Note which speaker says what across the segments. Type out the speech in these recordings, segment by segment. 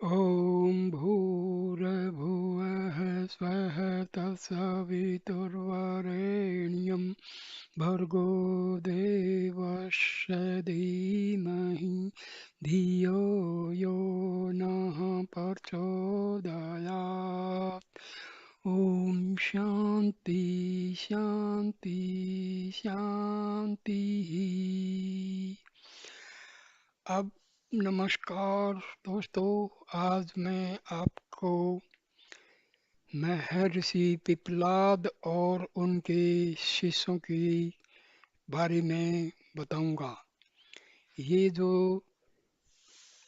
Speaker 1: ॐ भूर्भुवः स्वः तत्सवितुर्वरेण्यं भर्गो देवस्य धीमहि धियो यो नः प्रचोदयात्। ॐ शान्ति शान्ति शान्तिः। अब नमस्कार दोस्तों, आज मैं आपको महर्षि पिपलाद और उनके शिष्यों के बारे में बताऊंगा। ये जो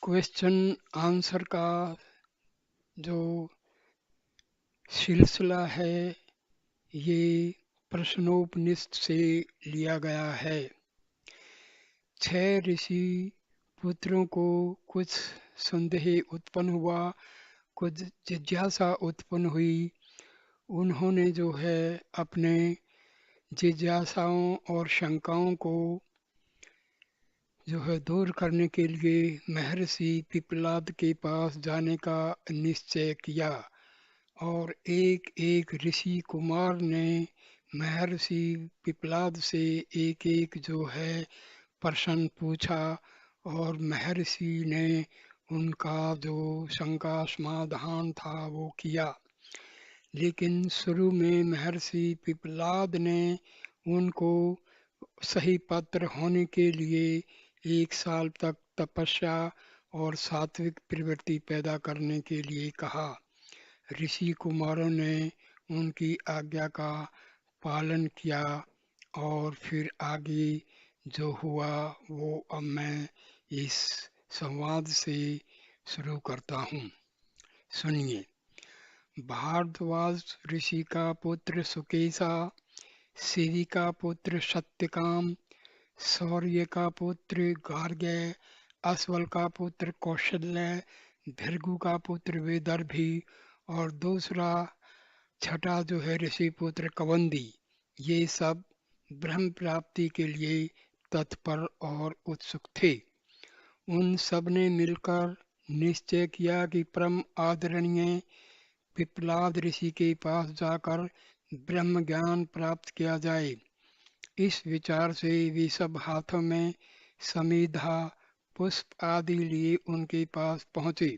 Speaker 1: क्वेश्चन आंसर का जो सिलसिला है, ये प्रश्नोपनिषद से लिया गया है। 6 ऋषि पुत्रों को कुछ संदेह उत्पन्न हुआ, कुछ जिज्ञासा उत्पन्न हुई। उन्होंने जो है अपने जिज्ञासाओं और शंकाओं को जो है दूर करने के लिए महर्षि पिपलाद के पास जाने का निश्चय किया और एक एक ऋषि कुमार ने महर्षि पिपलाद से एक एक जो है प्रश्न पूछा और महर्षि ने उनका जो शंका समाधान था वो किया। लेकिन शुरू में महर्षि पिपलाद ने उनको सही पात्र होने के लिए 1 साल तक तपस्या और सात्विक प्रवृत्ति पैदा करने के लिए कहा। ऋषि कुमारों ने उनकी आज्ञा का पालन किया और फिर आगे जो हुआ वो अब मैं इस संवाद से शुरू करता हूँ। सुनिए। भारद्वाज ऋषि का पुत्र सुकेशा, शिवी का पुत्र सत्यकाम, शौर्य का पुत्र गार्ग्य, अश्वल का पुत्र कौशल्य, भृगु का पुत्र विदर्भी और दूसरा छठा जो है ऋषि पुत्र कवंदी। ये सब ब्रह्म प्राप्ति के लिए तत्पर और उत्सुक थे। उन सब ने मिलकर निश्चय किया कि परम आदरणीय पिपलाद ऋषि के पास जाकर ब्रह्म ज्ञान प्राप्त किया जाए। इस विचार से वे सब हाथों में समीधा पुष्प आदि लिए उनके पास पहुँचे।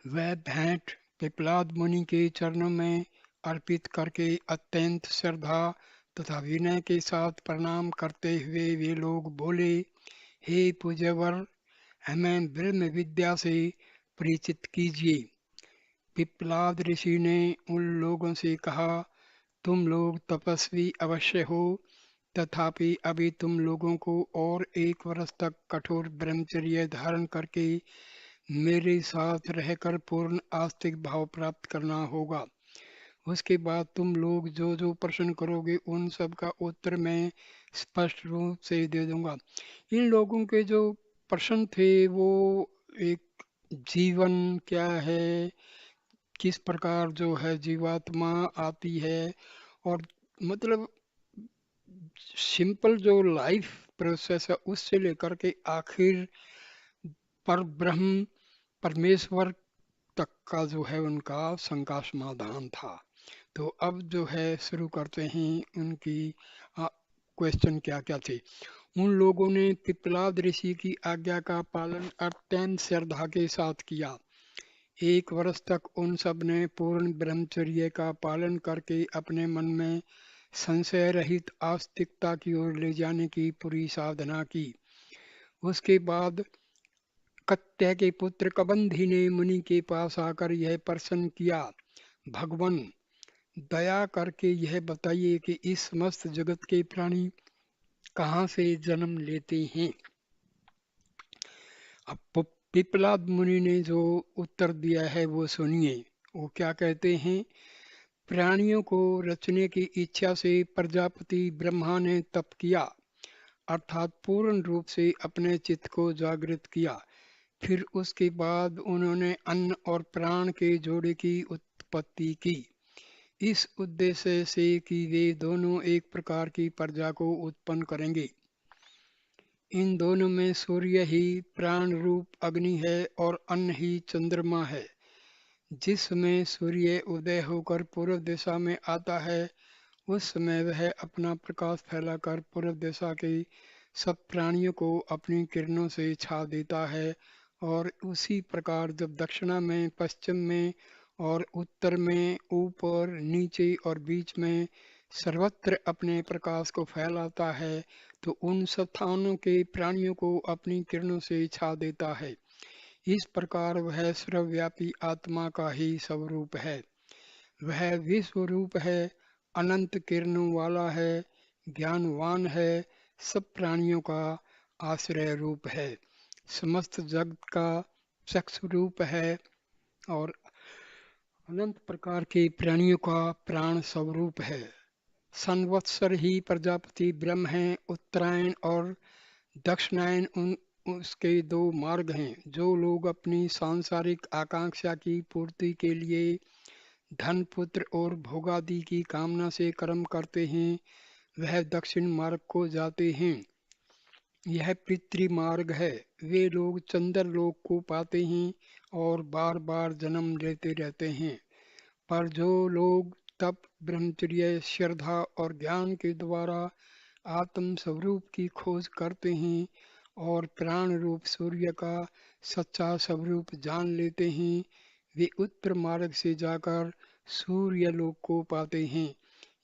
Speaker 1: वह भेंट पिपलाद मुनि के चरणों में अर्पित करके अत्यंत श्रद्धा तथा विनय के साथ प्रणाम करते हुए वे लोग बोले, हे पूज्यवर, हमें ब्रह्म विद्या से परिचित कीजिए। पिपलाद ऋषि ने उन लोगों से कहा, तुम लोग तपस्वी अवश्य हो, तथापि अभी तुम लोगों को और 1 वर्ष तक कठोर ब्रह्मचर्य धारण करके मेरे साथ रहकर पूर्ण आस्तिक भाव प्राप्त करना होगा। उसके बाद तुम लोग जो जो प्रश्न करोगे उन सब का उत्तर मैं स्पष्ट रूप से दे दूंगा। इन लोगों के जो प्रश्न थे वो एक जीवन क्या है, किस प्रकार जो है जीवात्मा आती है, और मतलब सिंपल जो लाइफ प्रोसेस है उससे लेकर के आखिर पर ब्रह्म परमेश्वर तक का जो है उनका शंका समाधान था। तो अब जो है शुरू करते हैं उनकी क्वेश्चन क्या क्या थे। उन लोगों ने पिपलाद ऋषि की आज्ञा का पालन अत्यंत श्रद्धा के साथ किया। 1 वर्ष तक उन सब ने पूर्ण ब्रह्मचर्य का पालन करके अपने मन में संशय रहित आस्तिकता की ओर ले जाने की पूरी साधना की। उसके बाद कत्य के पुत्र कबंधी ने मुनि के पास आकर यह प्रश्न किया, भगवान, दया करके यह बताइए कि इस समस्त जगत के प्राणी कहाँ से जन्म लेते हैं। अब पिपलाद मुनि ने जो उत्तर दिया है वो सुनिए। वो क्या कहते हैं, प्राणियों को रचने की इच्छा से प्रजापति ब्रह्मा ने तप किया, अर्थात पूर्ण रूप से अपने चित्त को जागृत किया। फिर उसके बाद उन्होंने अन्न और प्राण के जोड़े की उत्पत्ति की, इस उद्देश्य से कि वे दोनों एक प्रकार की प्रजा को उत्पन्न करेंगे। इन दोनों में सूर्य ही प्राण रूप अग्नि है और अन्न ही चंद्रमा है। जिस समय सूर्य उदय होकर पूर्व दिशा में आता है, उस समय वह अपना प्रकाश फैलाकर पूर्व दिशा के सब प्राणियों को अपनी किरणों से छा देता है, और उसी प्रकार जब दक्षिणा में, पश्चिम में और उत्तर में, ऊपर, नीचे और बीच में सर्वत्र अपने प्रकाश को फैलाता है, तो उन सब स्थानों के प्राणियों को अपनी किरणों से छा देता है। इस प्रकार वह सर्वव्यापी आत्मा का ही स्वरूप है। वह विश्व रूप है, अनंत किरणों वाला है, ज्ञानवान है, सब प्राणियों का आश्रय रूप है, समस्त जगत का चक्षु रूप है और अनंत प्रकार के प्राणियों का प्राण स्वरूप है। संवत्सर ही प्रजापति ब्रह्म हैं। उत्तरायण और दक्षिणायन उन उसके दो मार्ग हैं। जो लोग अपनी सांसारिक आकांक्षा की पूर्ति के लिए धन, पुत्र और भोगादि की कामना से कर्म करते हैं, वह दक्षिण मार्ग को जाते हैं। यह पितृ मार्ग है। वे लोग चंद्र लोक को पाते हैं और बार बार जन्म लेते रहते हैं। पर जो लोग तप, ब्रह्मचर्य, श्रद्धा और ज्ञान के द्वारा आत्म स्वरूप की खोज करते हैं और प्राण रूप सूर्य का सच्चा स्वरूप जान लेते हैं, वे उत्तर मार्ग से जाकर सूर्य लोक को पाते हैं।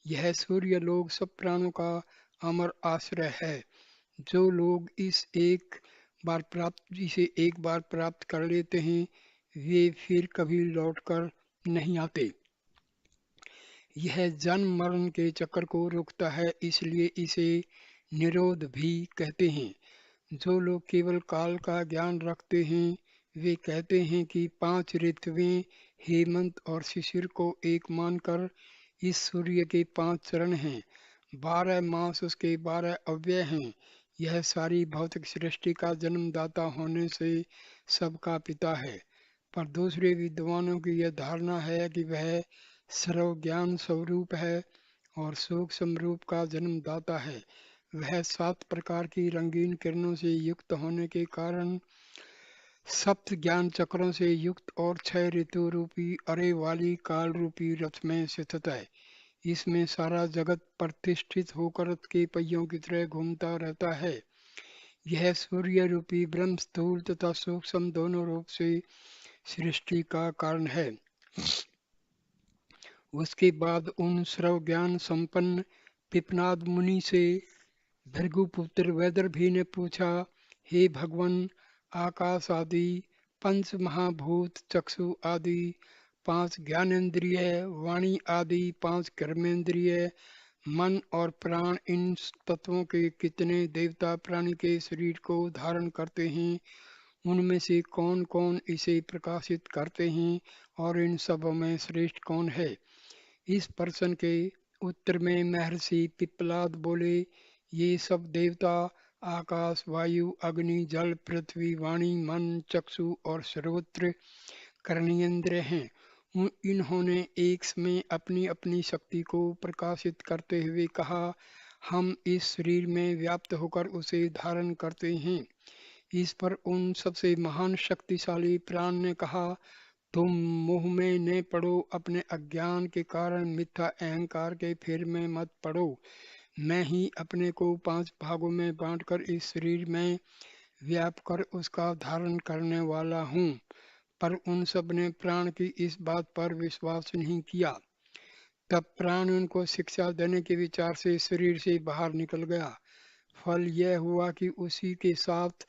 Speaker 1: यह सूर्य लोक सब प्राणों का अमर आश्रय है। जो लोग इसे एक बार प्राप्त कर लेते हैं, वे फिर कभी लौटकर नहीं आते। यह जन्म मरण के चक्र को रोकता है, इसलिए इसे निरोध भी कहते हैं। जो लोग केवल काल का ज्ञान रखते हैं, वे कहते हैं कि 5 ऋतुएं, हेमंत और शिशिर को एक मानकर इस सूर्य के 5 चरण हैं। 12 मास उसके 12 अव्यय हैं। यह सारी भौतिक सृष्टि का जन्मदाता होने से सबका पिता है। पर दूसरे विद्वानों की यह धारणा है कि वह सर्वज्ञान स्वरूप है और सूक्ष्म रूप का जन्मदाता है। वह 7 प्रकार की रंगीन किरणों से युक्त होने के कारण सप्त ज्ञान चक्रों से युक्त और 6 ऋतु रूपी अरे वाली काल रूपी रथ में स्थित है। इसमें सारा जगत प्रतिष्ठित होकर रथ के पहियों की तरह घूमता रहता है। यह सूर्य रूपी ब्रह्म स्थूल तथा सूक्ष्म दोनों रूप से सृष्टि का कारण है। उसके बाद उन सर्व ज्ञान संपन्न पिपनाद मुनि से भृगुपुत्र वैदर्भी ने पूछा, हे भगवन, आकाश आदि पंच महाभूत, चक्षु आदि 5 ज्ञानेन्द्रिय, वाणी आदि 5 कर्मेंद्रिय, मन और प्राण, इन तत्वों के कितने देवता प्राणी के शरीर को धारण करते हैं? उनमें से कौन कौन इसे प्रकाशित करते हैं और इन सब में श्रेष्ठ कौन है? इस प्रश्न के उत्तर में महर्षि पिप्पलाद बोले, ये सब देवता आकाश, वायु, अग्नि, जल, पृथ्वी, वाणी, मन, चक्षु और सर्वत्र कर्णेंद्र हैं। इन्होंने एक समय अपनी अपनी शक्ति को प्रकाशित करते हुए कहा, हम इस शरीर में व्याप्त होकर उसे धारण करते हैं। इस पर उन सबसे महान शक्तिशाली प्राण ने कहा, तुम मोह में न पड़ो, अपने अज्ञान के कारण मिथ्या अहंकार के फेर में मत पड़ो। मैं ही अपने को 5 भागों में बांटकर इस शरीर में व्याप कर उसका धारण करने वाला हूँ। पर उन सब ने प्राण की इस बात पर विश्वास नहीं किया। तब प्राण उनको शिक्षा देने के विचार से शरीर से बाहर निकल गया। फल यह हुआ कि उसी के साथ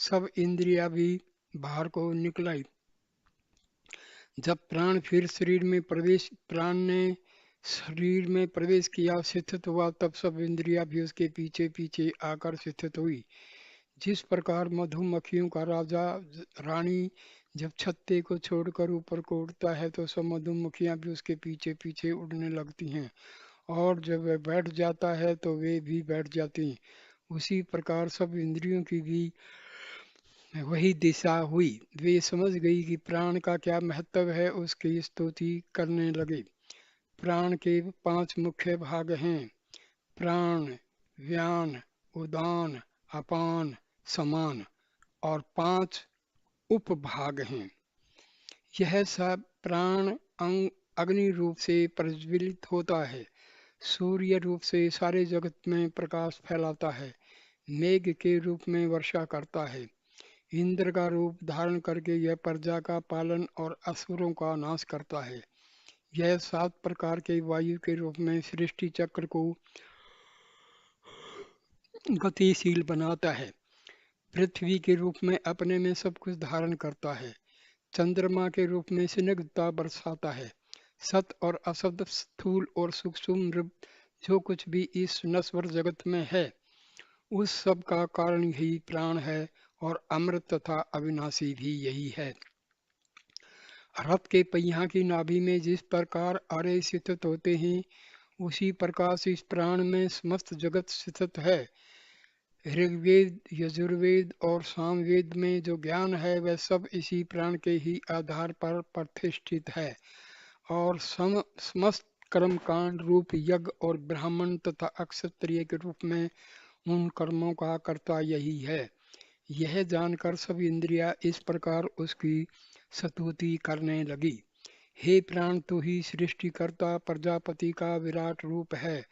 Speaker 1: सब इंद्रियां भी बाहर को निकल आई। जब प्राण ने शरीर में प्रवेश किया, स्थित हुआ, तब सब इंद्रियां भी उसके पीछे पीछे आकर स्थित हुई। जिस प्रकार मधुमक्खियों का राजा रानी जब छत्ते को छोड़कर ऊपर को उड़ता है, तो सब मधुमक्खियां भी उसके पीछे पीछे उड़ने लगती हैं, और जब वह बैठ जाता है तो वे भी बैठ जाती हैं। उसी प्रकार सब इंद्रियों की भी वही दिशा हुई। वे समझ गई कि प्राण का क्या महत्व है, उसकी स्तुति करने लगे। प्राण के 5 मुख्य भाग हैं: प्राण, व्यान, उदान, अपान, समान और 5 उपभाग हैं। यह सब प्राण अग्नि रूप से प्रज्वलित होता है, सूर्य रूप से सारे जगत में प्रकाश फैलाता है, मेघ के रूप में वर्षा करता है, इंद्र का रूप धारण करके यह प्रजा का पालन और असुरों का नाश करता है। यह 7 प्रकार के वायु के रूप में सृष्टि चक्र को गतिशील बनाता है। पृथ्वी के रूप में अपने में सब कुछ धारण करता है। चंद्रमा के रूप में स्निग्धता बरसाता है। सत और असत, स्थूल और सूक्ष्म जो कुछ भी इस नश्वर जगत में है, उस सब का कारण यही प्राण है और अमृत तथा अविनाशी भी यही है। रथ के पहिया की नाभि में जिस प्रकार आरे स्थित होते हैं, उसी प्रकार से इस प्राण में समस्त जगत स्थित है। ऋग्वेद, यजुर्वेद और सामवेद में जो ज्ञान है वह सब इसी प्राण के ही आधार पर प्रतिष्ठित है और समस्त कर्म कांड रूप यज्ञ और ब्राह्मण तथा अक्षत्रिय के रूप में उन कर्मों का कर्ता यही है। यह जानकर सब इंद्रियां इस प्रकार उसकी स्तुति करने लगी। हे प्राण, तू ही सृष्टिकर्ता प्रजापति का विराट रूप है।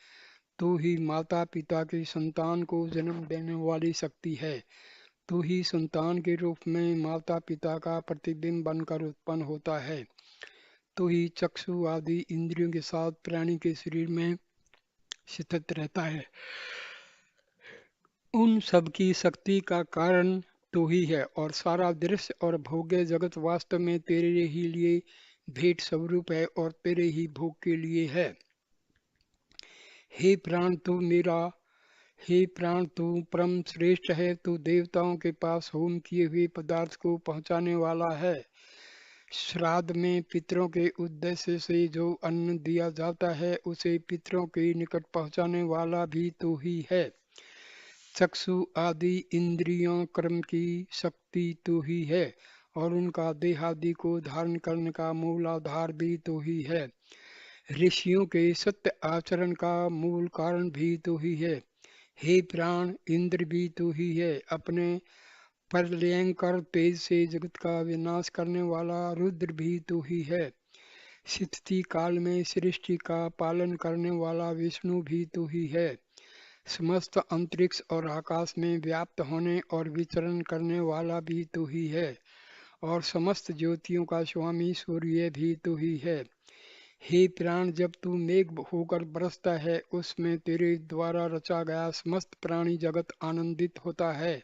Speaker 1: तू ही माता पिता की संतान को जन्म देने वाली शक्ति है। तू ही संतान के रूप में माता पिता का प्रतिबिंब बनकर उत्पन्न होता है। तू ही चक्षु आदि इंद्रियों के साथ प्राणी के शरीर में स्थित रहता है। उन सब की शक्ति का कारण तू ही है और सारा दृश्य और भोग्य जगत वास्तव में तेरे ही लिए भेंट स्वरूप है और तेरे ही भोग के लिए है। हे प्राण तू मेरा हे प्राण, तू परम श्रेष्ठ है। तू देवताओं के पास होम किए हुए पदार्थ को पहुंचाने वाला है। श्राद्ध में पितरों के उद्देश्य से जो अन्न दिया जाता है, उसे पितरों के निकट पहुंचाने वाला भी तू ही है। चक्षु आदि इंद्रियों कर्म की शक्ति तू ही है और उनका देहादि को धारण करने का मूल आधार भी तू ही है। ऋषियों के सत्य आचरण का मूल कारण भी तू ही है। हे प्राण, इंद्र भी तू ही है। अपने प्रलयंकर तेज से जगत का विनाश करने वाला रुद्र भी तू ही है। स्थिति काल में सृष्टि का पालन करने वाला विष्णु भी तू ही है। समस्त अंतरिक्ष और आकाश में व्याप्त होने और विचरण करने वाला भी तू ही है और समस्त ज्योतियों का स्वामी सूर्य भी तू ही है। हे प्राण, जब तू मेघ होकर बरसता है, उसमें तेरे द्वारा रचा गया समस्त प्राणी जगत आनंदित होता है।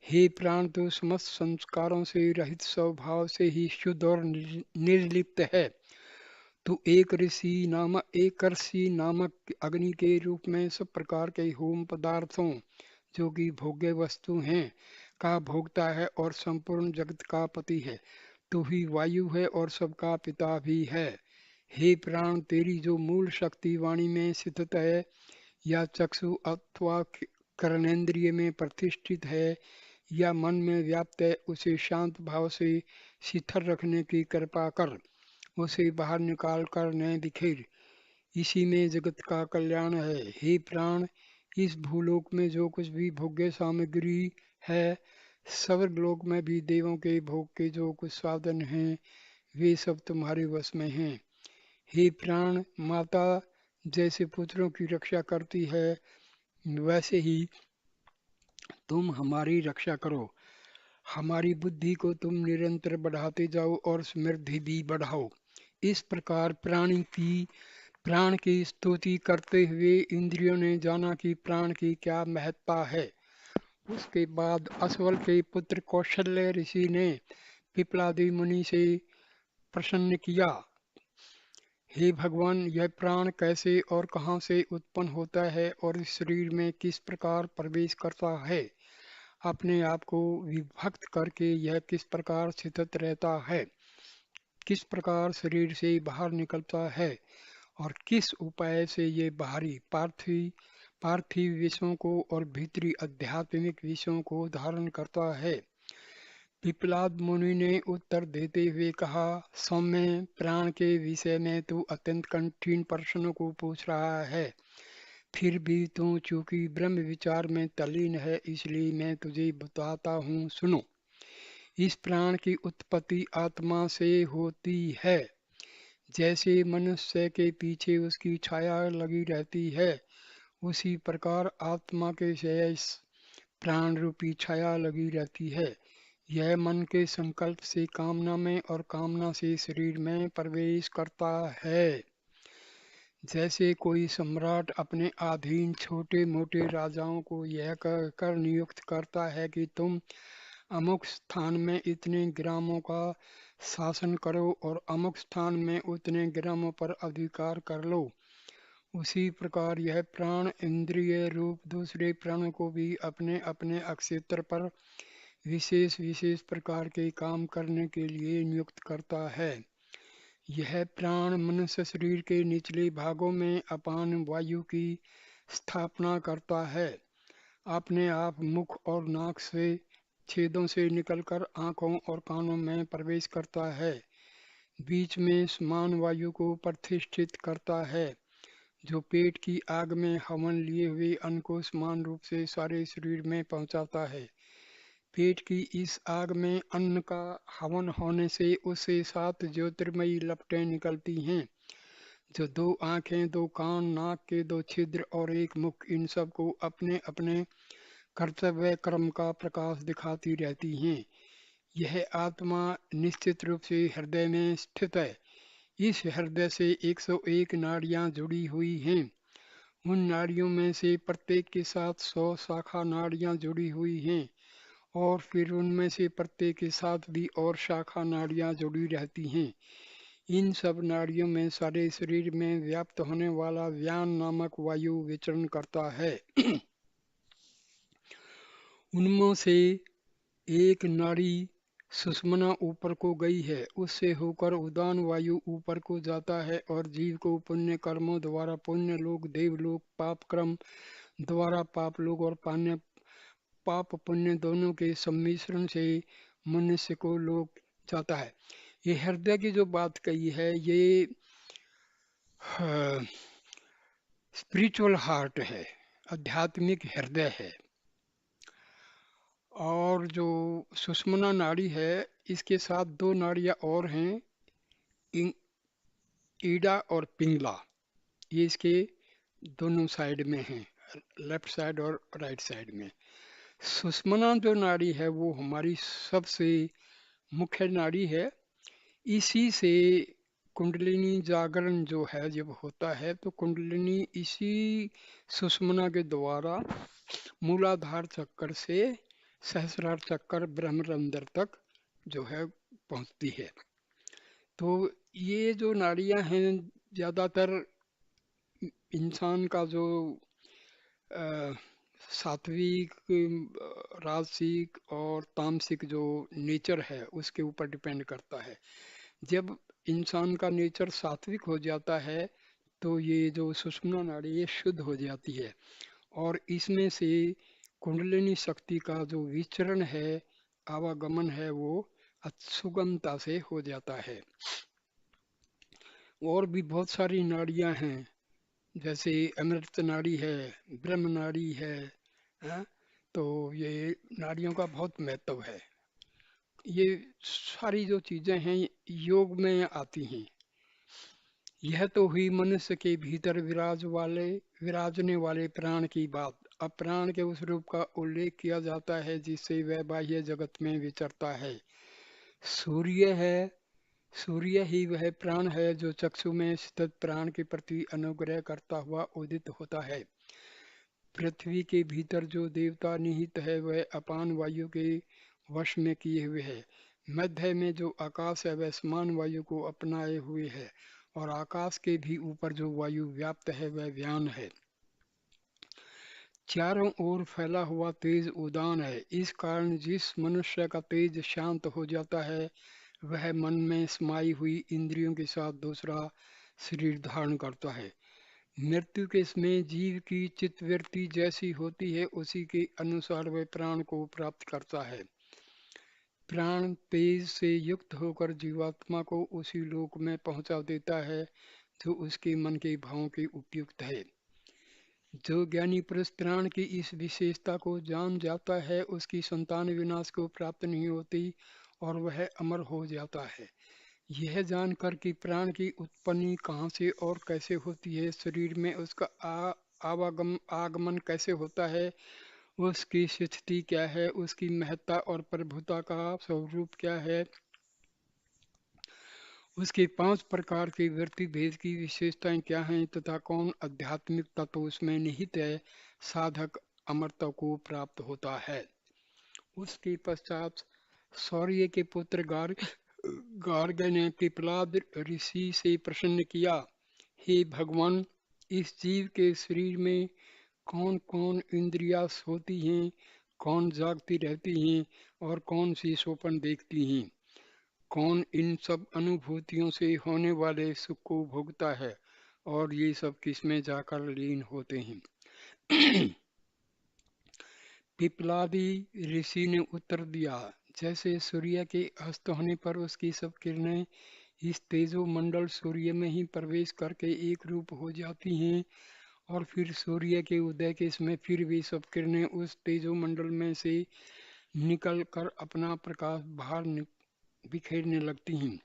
Speaker 1: हे प्राण, तू समस्त संस्कारों से रहित स्वभाव से ही शुद्ध और निर्लिप्त है। तू एक ऋषि नामक अग्नि के रूप में सब प्रकार के होम पदार्थों, जो कि भोग्य वस्तु हैं, का भोगता है और संपूर्ण जगत का पति है। तू ही वायु है और सबका पिता भी है। हे प्राण, तेरी जो मूल शक्ति वाणी में स्थित है या चक्षु अथवा कर्णेंद्रिय में प्रतिष्ठित है या मन में व्याप्त है, उसे शांत भाव से शिथिल रखने की कृपा कर। उसे बाहर निकाल कर न बिखेर। इसी में जगत का कल्याण है। हे प्राण, इस भूलोक में जो कुछ भी भोग्य सामग्री है, स्वर्गलोक में भी देवों के भोग के जो कुछ साधन हैं, वे सब तुम्हारे वश में हैं। हे प्राण, माता जैसे पुत्रों की रक्षा करती है, वैसे ही तुम हमारी रक्षा करो। हमारी बुद्धि को तुम निरंतर बढ़ाते जाओ और समृद्धि भी बढ़ाओ। इस प्रकार प्राण की स्तुति करते हुए इंद्रियों ने जाना कि प्राण की क्या महत्ता है। उसके बाद असवल के पुत्र कौशल्य ऋषि ने पिपलादी मुनि से प्रश्न किया, हे भगवान, यह प्राण कैसे और कहाँ से उत्पन्न होता है और इस शरीर में किस प्रकार प्रवेश करता है? अपने आप को विभक्त करके यह किस प्रकार स्थित रहता है? किस प्रकार शरीर से बाहर निकलता है और किस उपाय से ये बाहरी पार्थिव विषयों को और भीतरी आध्यात्मिक विषयों को धारण करता है? पिपलाद मुनि ने उत्तर देते हुए कहा, सौम्य, प्राण के विषय में तू अत्यंत कठिन प्रश्नों को पूछ रहा है। फिर भी तू चूंकि ब्रह्म विचार में तल्लीन है, इसलिए मैं तुझे बताता हूँ, सुनो। इस प्राण की उत्पत्ति आत्मा से होती है। जैसे मनुष्य के पीछे उसकी छाया लगी रहती है, उसी प्रकार आत्मा के शेष प्राण रूपी छाया लगी रहती है। यह मन के संकल्प से कामना में और कामना से शरीर में प्रवेश करता है। जैसे कोई सम्राट अपने अधीन छोटे मोटे राजाओं को यह कहकर नियुक्त करता है कि तुम अमुक स्थान में इतने ग्रामों का शासन करो और अमुक स्थान में उतने ग्रामों पर अधिकार कर लो, उसी प्रकार यह प्राण इंद्रिय रूप दूसरे प्राणों को भी अपने अपने अक्षेत्र पर विशेष विशेष प्रकार के काम करने के लिए नियुक्त करता है। यह प्राण मनुष्य शरीर के निचले भागों में अपान वायु की स्थापना करता है। अपने आप मुख और नाक से छेदों से निकलकर आंखों और कानों में प्रवेश करता है। बीच में समान वायु को प्रतिष्ठित करता है, जो पेट की आग में हवन लिए हुए अन्न को समान रूप से सारे शरीर में पहुंचाता है। पेट की इस आग में अन्न का हवन होने से उससे 7 ज्योतिर्मयी लपटें निकलती हैं, जो 2 आंखें, 2 कान, नाक के 2 छिद्र और एक मुख, इन सब को अपने अपने कर्तव्य कर्म का प्रकाश दिखाती रहती हैं। यह आत्मा निश्चित रूप से हृदय में स्थित है। इस हृदय से 101 नाड़ियां जुड़ी हुई हैं। उन नाड़ियों में से प्रत्येक के साथ 100 शाखा नाड़ियां जुड़ी हुई हैं, और फिर उनमें से प्रत्येक के साथ भी और शाखा नाड़ियां जुड़ी रहती हैं। इन सब नाड़ियों में सारे शरीर में व्याप्त होने वाला व्यान नामक वायु विचरण करता है। उनमें से एक नाड़ी सुषुम्ना ऊपर को गई है, उससे होकर उदान वायु ऊपर को जाता है और जीव को पुण्य कर्मों द्वारा पुण्य लोक, देवलोक, पाप कर्म द्वारा पाप लोक और पाप पुण्य दोनों के सम्मिश्रण से मनुष्य को लोक जाता है। ये हृदय की जो बात कही है, ये स्पिरिचुअल हार्ट है, आध्यात्मिक हृदय है। और जो सुषुम्ना नाड़ी है, इसके साथ 2 नाड़ियां और हैं, ईडा और पिंगला। ये इसके दोनों साइड में हैं, लेफ्ट साइड और राइट साइड में। सुषुम्ना जो नाड़ी है वो हमारी सबसे मुख्य नाड़ी है। इसी से कुंडलिनी जागरण जो है जब होता है, तो कुंडलिनी इसी सुषुम्ना के द्वारा मूलाधार चक्कर से सहस्रार चक्कर ब्रह्मरंध्र तक जो है पहुंचती है। तो ये जो नाड़ियां हैं, ज़्यादातर इंसान का जो अ, सात्विक, राजसिक और तामसिक जो नेचर है उसके ऊपर डिपेंड करता है। जब इंसान का नेचर सात्विक हो जाता है, तो ये जो सुषुम्ना नाड़ी ये शुद्ध हो जाती है, और इसमें से कुंडलिनी शक्ति का जो विचरण है, आवागमन है, वो सुगमता से हो जाता है। और भी बहुत सारी नाड़ियां हैं, जैसे अमृत नाड़ी है, ब्रह्म नाड़ी है, हाँ? तो ये नाड़ियों का बहुत महत्व है। ये सारी जो चीजें हैं योग में आती हैं। यह तो हुई मनुष्य के भीतर विराजने वाले प्राण की बात। अब प्राण के उस रूप का उल्लेख किया जाता है जिससे वह बाह्य जगत में विचरता है। सूर्य है, सूर्य ही वह प्राण है जो चक्षु में स्थित प्राण के प्रति अनुग्रह करता हुआ उदित होता है। पृथ्वी के भीतर जो देवता निहित है वह अपान वायु के वश में किए हुए है। मध्य में जो आकाश है वह समान वायु को अपनाए हुए है, और आकाश के भी ऊपर जो वायु व्याप्त है वह व्यान है। चारों ओर फैला हुआ तेज उदान है। इस कारण जिस मनुष्य का तेज शांत हो जाता है, वह मन में समाई हुई इंद्रियों के साथ दूसरा शरीर धारण करता है। मृत्यु के समय जीव की चित्तवृत्ति जैसी होती है, उसी के अनुसार वह प्राण को प्राप्त करता है। प्राण तेज से युक्त होकर जीवात्मा को उसी लोक में पहुंचा देता है जो उसके मन के भावों के उपयुक्त है। जो ज्ञानी पुरुष प्राण की इस विशेषता को जान जाता है, उसकी संतान विनाश को प्राप्त नहीं होती और वह अमर हो जाता है। यह जानकर कि प्राण की उत्पत्ति कहाँ से और कैसे होती है, शरीर में उसका आगमन कैसे होता है, उसकी स्थिति क्या है, उसकी महत्ता और प्रभुता का स्वरूप क्या है, उसके 5 प्रकार के वृत्ति भेद की विशेषताएं क्या हैं तथा कौन आध्यात्मिक तत्व उसमें निहित है, साधक अमरता को प्राप्त होता है। उसके पश्चात सौर्य के पुत्र गार्ग ने पिपलाद ऋषि से प्रश्न किया, हे भगवान, इस जीव के शरीर में कौन कौन इंद्रियां सोती हैं, कौन जागती रहती हैं और कौन सी स्वप्न देखती हैं, कौन इन सब अनुभूतियों से होने वाले सुख को भोगता है और ये सब किसमें जाकर लीन होते हैं। पिपलादी ऋषि ने उत्तर दिया, जैसे सूर्य के अस्त होने पर उसकी सब किरणें इस तेजो मंडल सूर्य में ही प्रवेश करके एक रूप हो जाती हैं और फिर सूर्य के उदय के समय फिर वे सब किरणें उस तेजो मंडल में से निकल कर अपना प्रकाश बाहर बिखेरने लगती हैं,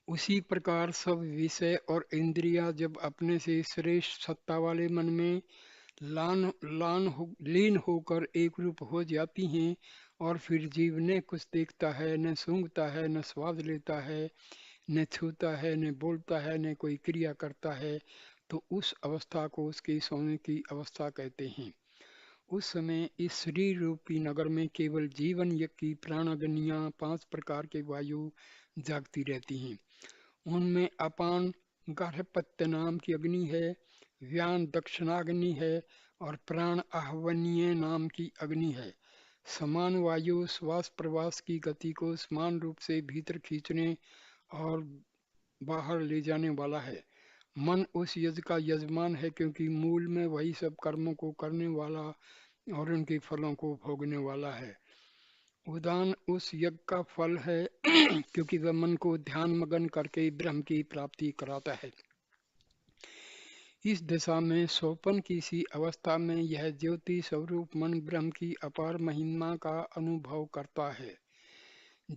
Speaker 1: उसी प्रकार सब विषय और इंद्रियां जब अपने से श्रेष्ठ सत्ता वाले मन में लीन होकर एक रूप हो जाती हैं और फिर जीव न कुछ देखता है, न सूंघता है, न स्वाद लेता है, न छूता है, न बोलता है, न कोई क्रिया करता है, तो उस अवस्था को उसके सोने की अवस्था कहते हैं। उस समय इस शरीर रूपी नगर में केवल जीवन यज्ञ की प्राणाग्नियां 5 प्रकार के वायु जागती रहती हैं। उनमें अपान गार्हपत्य नाम की अग्नि है, व्यान दक्षिणाग्नि है और प्राण आहवनीय नाम की अग्नि है। समान वायु श्वास प्रवास की गति को समान रूप से भीतर खींचने और बाहर ले जाने वाला है। मन उस यज्ञ का यजमान है क्योंकि मूल में वही सब कर्मों को करने वाला और उनके फलों को भोगने वाला है। उदान उस यज्ञ का फल है क्योंकि वह मन को ध्यान मगन करके ब्रह्म की प्राप्ति कराता है। इस दशा में सोपन की सी अवस्था में यह ज्योति स्वरूप मन ब्रह्म की अपार महिमा का अनुभव करता है।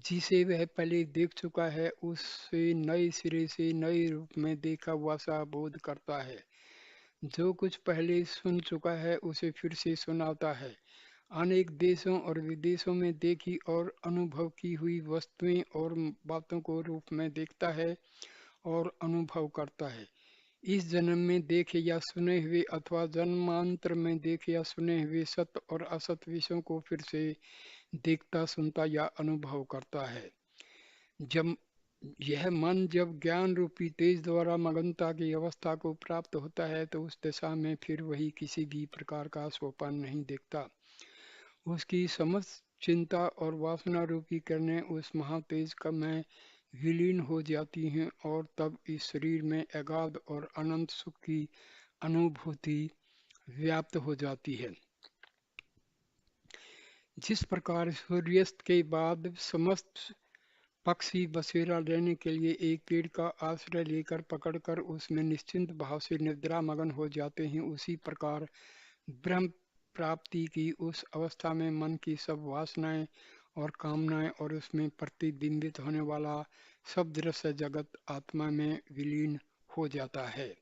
Speaker 1: जिसे वह पहले देख चुका है उससे नए सिरे से नए रूप में देखा हुआ सा बोध करता है। जो कुछ पहले सुन चुका है उसे फिर से सुनाता है। अनेक देशों और विदेशों में देखी और अनुभव की हुई वस्तुएं और बातों को रूप में देखता है और अनुभव करता है। इस जन्म में देखे या सुने हुए अथवा जन्मांतर में देखे या सुने हुए सत्य और असत विषयों को फिर से देखता, सुनता या अनुभव करता है। जब यह मन जब ज्ञान रूपी तेज द्वारा मगनता की अवस्था को प्राप्त होता है तो उस दशा में फिर वही किसी भी प्रकार का सोपान नहीं देखता। उसकी समस्त चिंता और वासना रूपी किरणें उस महातेज का में विलीन हो जाती हैं और तब इस शरीर में अगाध और अनंत सुख की अनुभूति व्याप्त हो जाती है। जिस प्रकार सूर्यास्त के बाद समस्त पक्षी बसेरा लेने के लिए एक पेड़ का आश्रय लेकर पकड़कर उसमें निश्चिंत भाव से निद्रा मगन हो जाते हैं, उसी प्रकार ब्रह्म प्राप्ति की उस अवस्था में मन की सब वासनाएं और कामनाएं और उसमें प्रतिबिंबित होने वाला सब दृश्य जगत आत्मा में विलीन हो जाता है।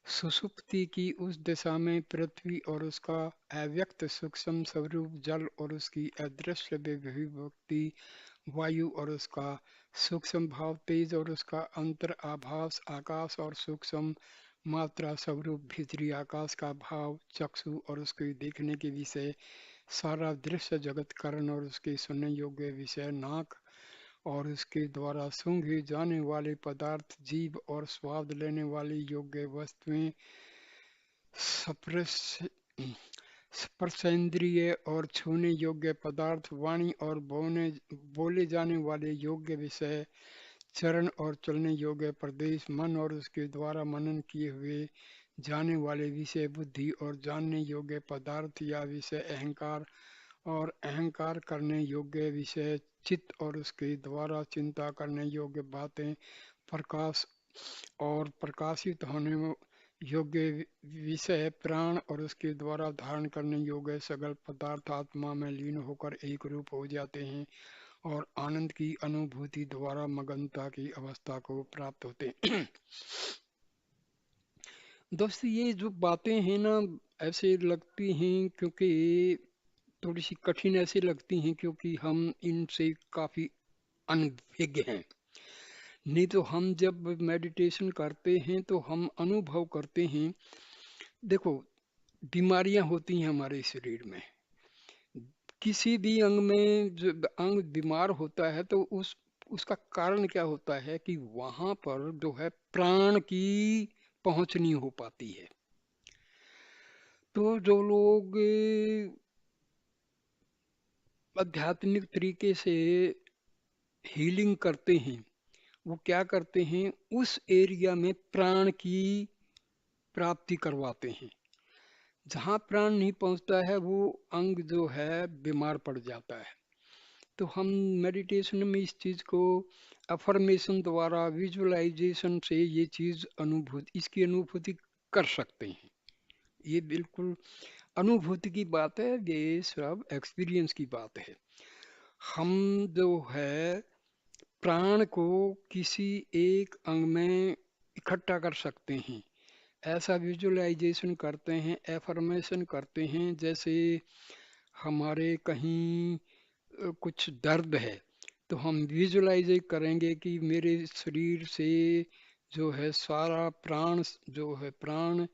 Speaker 1: सुषुप्ति की उस दिशा में पृथ्वी और उसका अव्यक्त सूक्ष्म स्वरूप जल और उसकी अदृश्य विभक्ति वायु और उसका सूक्ष्म भाव तेज और उसका अंतर आभास आकाश और सूक्ष्म मात्रा स्वरूप भीतरी आकाश का भाव चक्षु और उसके देखने के विषय सारा दृश्य जगत करण और उसके सुनने योग्य विषय नाक और उसके द्वारा सूंघे जाने वाले पदार्थ जीव और स्वाद लेने वाली योग्य वस्तुएं स्पर्श स्पर्शेंद्रिय और छूने योग्य पदार्थ वाणी और बोले जाने वाले योग्य विषय चरण और चलने योग्य प्रदेश मन और उसके द्वारा मनन किए हुए जाने वाले विषय बुद्धि और जानने योग्य पदार्थ या विषय अहंकार और अहंकार करने योग्य विषय चित्त और उसके द्वारा चिंता करने योग्य बातें प्रकाश और प्रकाशित होने योग्य विषय प्राण और उसके द्वारा धारण करने योग्य सगल पदार्थ आत्मा में लीन होकर एक रूप हो जाते हैं और आनंद की अनुभूति द्वारा मगनता की अवस्था को प्राप्त होते हैं। दोस्त ये जो बातें हैं ना, ऐसे लगती हैं क्योंकि थोड़ी सी कठिन ऐसे लगती हैं क्योंकि हम इनसे काफी अनभिज्ञ हैं। नहीं तो हम जब मेडिटेशन करते हैं तो हम अनुभव करते हैं। देखो, बीमारियां होती हैं हमारे शरीर में। किसी भी अंग में जो अंग बीमार होता है तो उसका कारण क्या होता है कि वहां पर जो है प्राण की पहुंच नहीं हो पाती है। तो जो लोग आध्यात्मिक तरीके से हीलिंग करते हैं, वो क्या करते हैं, उस एरिया में प्राण की प्राप्ति करवाते हैं। जहाँ प्राण नहीं पहुँचता है वो अंग जो है बीमार पड़ जाता है। तो हम मेडिटेशन में इस चीज़ को अफर्मेशन द्वारा विजुअलाइजेशन से ये चीज़ अनुभूति इसकी अनुभूति कर सकते हैं। ये बिल्कुल अनुभूति की बात है, ये सब एक्सपीरियंस की बात है। हम जो है प्राण को किसी एक अंग में इकट्ठा कर सकते हैं, ऐसा विजुअलाइजेशन करते हैं, एफर्मेशन करते हैं। जैसे हमारे कहीं कुछ दर्द है तो हम विजुअलाइज करेंगे कि मेरे शरीर से जो है सारा प्राण जो है प्राण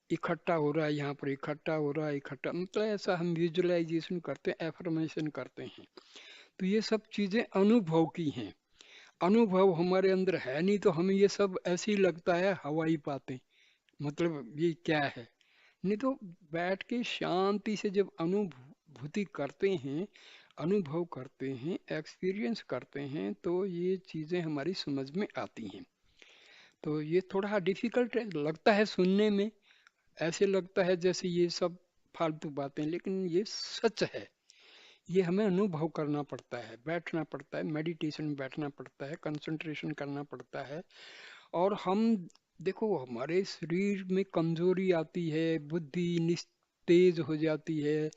Speaker 1: इकट्ठा हो रहा है, यहाँ पर इकट्ठा हो रहा है, इकट्ठा मतलब ऐसा हम विजुअलाइजेशन करते हैं, एफर्मेशन करते हैं। तो ये सब चीजें अनुभव की हैं। अनुभव हमारे अंदर है नहीं तो हमें ये सब ऐसे ही लगता है हवाई बातें, मतलब ये क्या है। नहीं तो बैठ के शांति से जब अनुभूति करते हैं, अनुभव करते हैं, एक्सपीरियंस करते हैं तो ये चीज़ें हमारी समझ में आती हैं। तो ये थोड़ा डिफिकल्ट लगता है सुनने में, ऐसे लगता है जैसे ये सब फालतू बातें, लेकिन ये सच है। ये हमें अनुभव करना पड़ता है, बैठना पड़ता है, मेडिटेशन में बैठना पड़ता है, कंसंट्रेशन करना पड़ता है। और हम देखो हमारे शरीर में कमजोरी आती है, बुद्धि निस्तेज हो जाती है,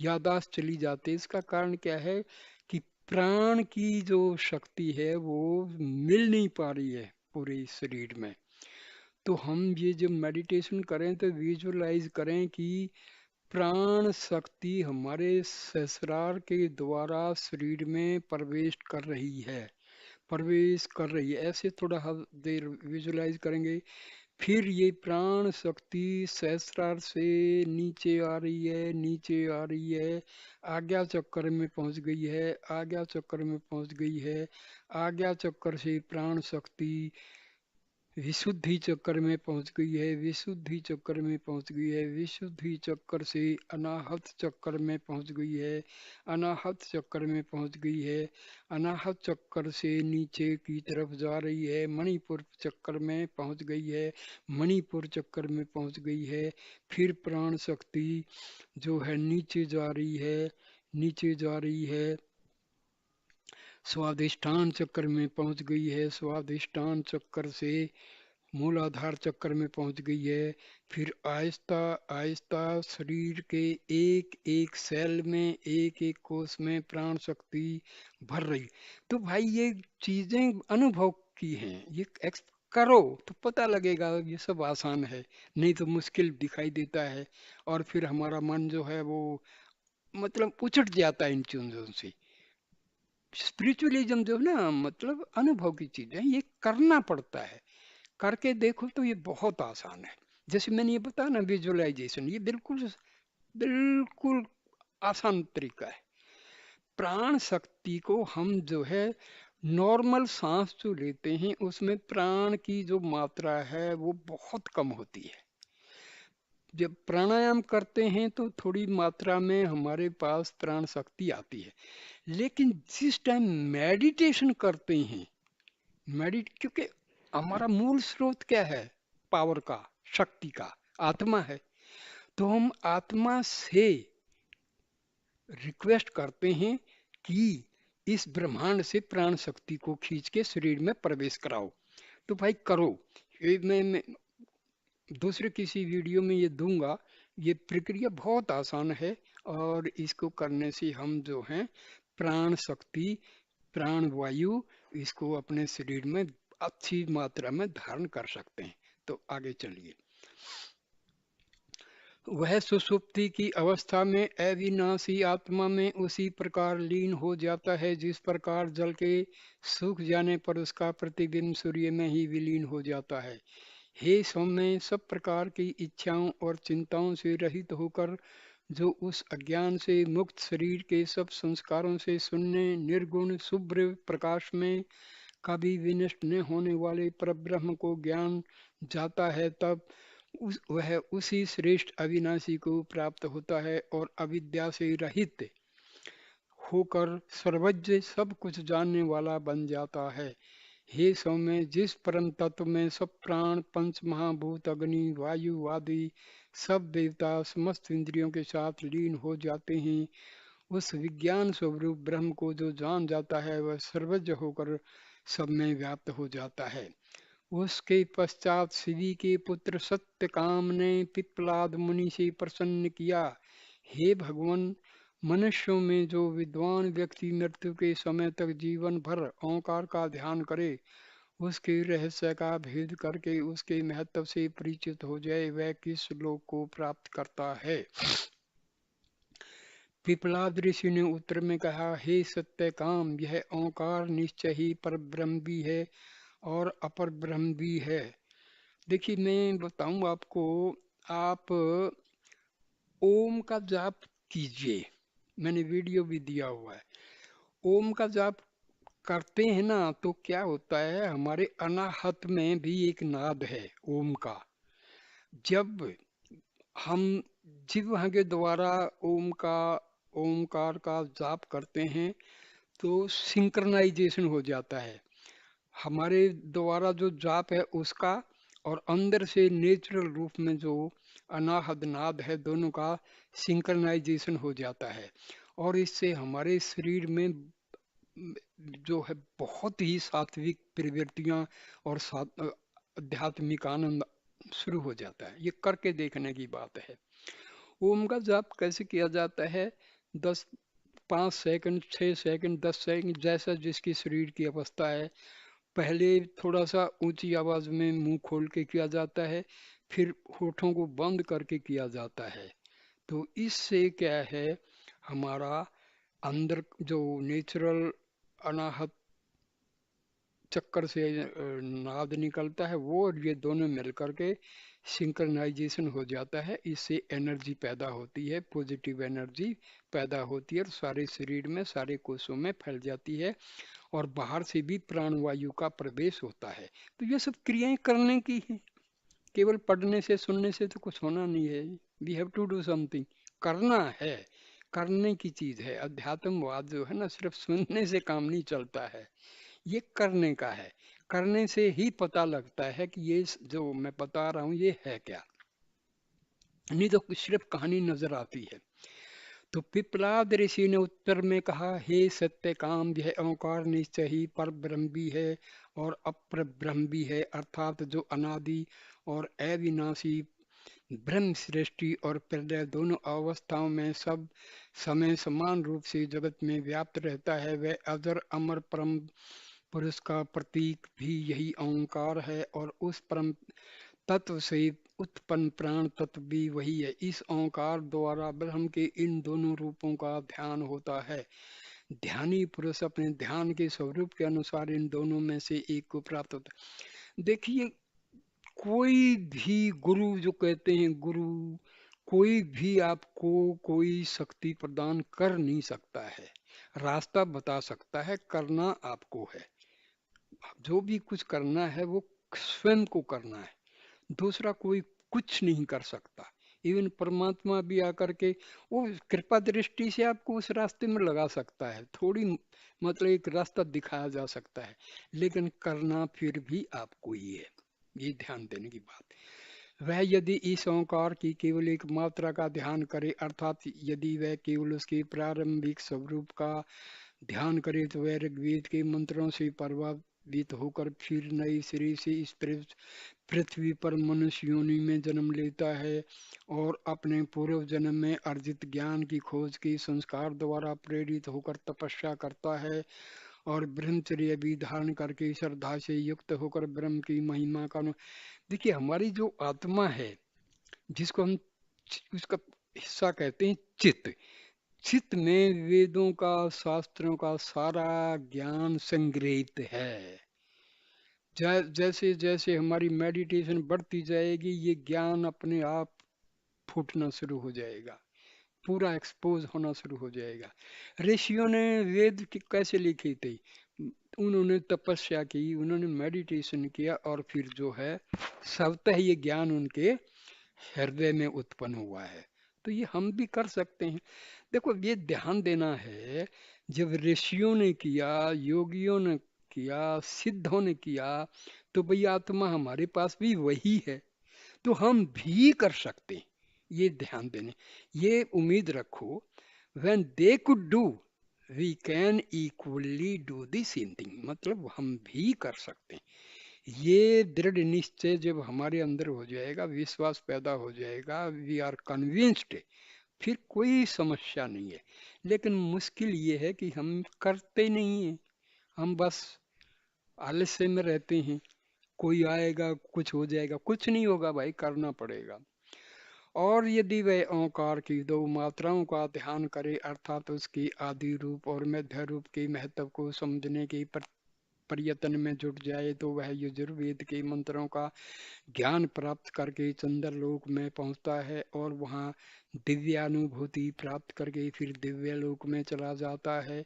Speaker 1: याददाश्त चली जाती है। इसका कारण क्या है कि प्राण की जो शक्ति है वो मिल नहीं पा रही है पूरे शरीर में। तो हम ये जब मेडिटेशन करें तो विजुअलाइज करें कि प्राण शक्ति हमारे सहस्रार के द्वारा शरीर में प्रवेश कर रही है, प्रवेश कर रही है। ऐसे थोड़ा देर विजुलाइज करेंगे, फिर ये प्राण शक्ति सहस्रार से नीचे आ रही है, नीचे आ रही है, आज्ञा चक्र में पहुंच गई है, आज्ञा चक्र में पहुंच गई है। आज्ञा चक्र से प्राण शक्ति विशुद्धि चक्र में पहुंच गई है, विशुद्धि चक्र में पहुंच गई है, विशुद्धि चक्र से अनाहत चक्र में पहुंच गई है, अनाहत चक्र में पहुंच गई है, अनाहत चक्र से नीचे की तरफ जा रही है, मणिपुर चक्र में पहुंच गई है, मणिपुर चक्र में पहुंच गई है। फिर प्राण शक्ति जो है नीचे जा रही है, नीचे जा रही है, स्वादिष्ठान चक्र में पहुंच गई है, स्वादिष्ठान चक्र से मूलाधार चक्र में पहुंच गई है। फिर आहिस्ता आहिस्ता शरीर के एक एक सेल में, एक एक कोष में प्राण शक्ति भर रही। तो भाई ये चीजें अनुभव की हैं, ये करो तो पता लगेगा। ये सब आसान है, नहीं तो मुश्किल दिखाई देता है। और फिर हमारा मन जो है वो मतलब उचट जाता है इन चीजों से। स्पिरिचुअलिज्म जो है ना, मतलब अनुभव की चीज है, ये करना पड़ता है। करके देखो तो ये बहुत आसान है। जैसे मैंने ये बताया ना विजुअलाइजेशन, ये बिल्कुल बिल्कुल आसान तरीका है। प्राण शक्ति को हम जो है नॉर्मल सांस जो लेते हैं उसमें प्राण की जो मात्रा है वो बहुत कम होती है। जब प्राणायाम करते हैं तो थोड़ी मात्रा में हमारे पास प्राण शक्ति आती है। लेकिन जिस टाइम मेडिटेशन करते हैं, क्योंकि हमारा मूल स्रोत क्या है, पावर का, शक्ति का, आत्मा है। तो हम आत्मा से रिक्वेस्ट करते हैं कि इस ब्रह्मांड से प्राण शक्ति को खींच के शरीर में प्रवेश कराओ। तो भाई करो। ये दूसरे किसी वीडियो में ये दूंगा। ये प्रक्रिया बहुत आसान है और इसको करने से हम जो हैं प्राण शक्ति, प्राण वायु, इसको अपने शरीर में अच्छी मात्रा में धारण कर सकते हैं। तो आगे चलिए। वह सुषुप्ति की अवस्था में अविनाशी आत्मा में उसी प्रकार लीन हो जाता है जिस प्रकार जल के सूख जाने पर उसका प्रतिबिंब सूर्य में ही विलीन हो जाता है। हे सौम्य, सब प्रकार की इच्छाओं और चिंताओं से रहित होकर जो उस अज्ञान से मुक्त शरीर के सब संस्कारों से शून्य निर्गुण शुभ्र प्रकाश में कभी विनष्ट न होने वाले परब्रह्म को ज्ञान जाता है, तब वह उसी श्रेष्ठ अविनाशी को प्राप्त होता है और अविद्या से रहित होकर सर्वज्ञ सब कुछ जानने वाला बन जाता है। हे सौम्य, जिस परम तत्व में सब प्राण पंच महाभूत अग्नि वायु आदि सब देवता समस्त इंद्रियों के साथ लीन हो जाते हैं, उस विज्ञान स्वरूप ब्रह्म को जो जान जाता है वह सर्वज्ञ होकर सब में व्याप्त हो जाता है। उसके पश्चात शिवी के पुत्र सत्यकाम ने पिप्पलाद मुनि से प्रसन्न किया, हे भगवान, मनुष्यों में जो विद्वान व्यक्ति मृत्यु के समय तक जीवन भर ओंकार का ध्यान करे, उसके रहस्य का भेद करके उसके महत्व से परिचित हो जाए, वह किस लोक को प्राप्त करता है। पिपलाद ऋषि ने उत्तर में कहा, हे सत्य काम, यह ओंकार निश्चय ही पर ब्रह्म भी है और अपर ब्रह्म भी है। देखिए मैं बताऊं आपको, आप ओम का जाप कीजिए, मैंने वीडियो भी दिया हुआ है। ओम का जाप करते हैं ना तो क्या होता है, हमारे अनाहत में भी एक नाद है ओम का। जब हम जिह्वा के द्वारा ओमकार का जाप करते हैं तो सिंक्रनाइजेशन हो जाता है हमारे द्वारा जो जाप है उसका, और अंदर से नेचुरल रूप में जो अनाहद नाद है दोनों का सिंक्रनाइजेशन हो जाता है। और इससे हमारे शरीर में जो है बहुत ही सात्विक प्रवृत्तियां और आध्यात्मिक आनंद शुरू हो जाता है। ये करके देखने की बात है। ओम का जाप कैसे किया जाता है? 10 5 सेकंड, 6 सेकंड, 10 सेकंड, जैसा जिसकी शरीर की अवस्था है। पहले थोड़ा सा ऊंची आवाज में मुंह खोल के किया जाता है, फिर होठों को बंद करके किया जाता है। तो इससे क्या है, हमारा अंदर जो नेचुरल अनाहत चक्कर से नाद निकलता है वो और ये दोनों मिलकर के सिंक्रनाइजेशन हो जाता है। इससे एनर्जी पैदा होती है, पॉजिटिव एनर्जी पैदा होती है और सारे शरीर में सारे कोषों में फैल जाती है और बाहर से भी प्राणवायु का प्रवेश होता है। तो ये सब क्रियाएं करने की है, केवल पढ़ने से सुनने से तो कुछ होना नहीं है। We have to do something, करना है, करने की चीज है। अध्यात्मवाद जो है ना, सिर्फ सुनने से काम नहीं चलता है, ये करने का है। करने से ही पता लगता है कि ये जो मैं बता रहा हूँ ये है क्या, नहीं तो सिर्फ कहानी नजर आती है। तो पिपलाद ऋषि ने उत्तर में कहा, हे सत्य काम, यह ओंकार निश्चय ही पर ब्रह्म भी है और अपर ब्रह्म भी है, अर्थात जो अनादि और अविनाशी ब्रह्म सृष्टि और प्रलय दोनों अवस्थाओं में सब समय समान रूप से जगत में व्याप्त रहता है। वह अजर अमर परम पुरुष का प्रतीक भी यही ओंकार है और उस परम तत्व से उत्पन्न प्राण तत्व भी वही है। इस ओंकार द्वारा ब्रह्म के इन दोनों रूपों का ध्यान होता है। ध्यानी पुरुष अपने ध्यान के स्वरूप के अनुसार इन दोनों में से एक को प्राप्त होता है। देखिए, कोई भी गुरु जो कहते हैं गुरु, कोई भी आपको कोई शक्ति प्रदान कर नहीं सकता है, रास्ता बता सकता है, करना आपको है। जो भी कुछ करना है वो स्वयं को करना है, दूसरा कोई कुछ नहीं कर सकता। इवन परमात्मा भी आकर के वो कृपा दृष्टि से आपको उस रास्ते में लगा सकता है, थोड़ी मतलब एक रास्ता दिखाया जा सकता है, लेकिन करना फिर भी आपको ही है। ये ध्यान देने की बात है। वह यदि इस ओंकार की केवल एक मात्रा का ध्यान करे, अर्थात यदि वह केवल उसके प्रारंभिक स्वरूप का ध्यान करे, तो वह ऋग्वेद के मंत्रों से व्यतीत होकर फिर नए सिरे से इस पृथ्वी पर मनुष्य योनि में जन्म लेता है और अपने पूर्व जन्म में अर्जित ज्ञान की खोज की संस्कार द्वारा प्रेरित होकर तपस्या करता है और ब्रह्मचर्य भी धारण करके श्रद्धा से युक्त होकर ब्रह्म की महिमा का देखिए, हमारी जो आत्मा है जिसको हम उसका हिस्सा कहते हैं चित्त। चित्त में वेदों का, शास्त्रों का सारा ज्ञान संग्रहित है। जैसे जैसे हमारी मेडिटेशन बढ़ती जाएगी ये ज्ञान अपने आप फूटना शुरू हो जाएगा, पूरा एक्सपोज होना शुरू हो जाएगा। ऋषियों ने वेद कैसे लिखे थे? उन्होंने तपस्या की, उन्होंने मेडिटेशन किया और फिर जो है स्वतः ये ज्ञान उनके हृदय में उत्पन्न हुआ है। तो ये हम भी कर सकते हैं। देखो, ये ध्यान देना है, जब ऋषियों ने किया, योगियों ने किया, सिद्धों ने किया, तो भाई आत्मा हमारे पास भी वही है, तो हम भी कर सकते हैं। ये ध्यान देने, ये उम्मीद रखो, when they could do we can equally do the same thing, मतलब हम भी कर सकते हैं। ये दृढ़ निश्चय जब हमारे अंदर हो जाएगा, विश्वास पैदा हो जाएगा, वी आर कन्विंस्ड, फिर कोई समस्या नहीं है। लेकिन मुश्किल ये है कि हम करते नहीं हैं, हम बस आलस्य में रहते हैं। कोई आएगा, कुछ हो जाएगा, कुछ नहीं होगा भाई, करना पड़ेगा। और यदि वह ओंकार की दो मात्राओं का ध्यान करे, अर्थात उसकी आदि रूप और मध्य रूप के महत्व को समझने के प्रयत्न में जुट जाए, तो वह यजुर्वेद के मंत्रों का ज्ञान प्राप्त करके चंद्रलोक में पहुंचता है और वहां दिव्यानुभूति प्राप्त करके फिर दिव्य लोक में चला जाता है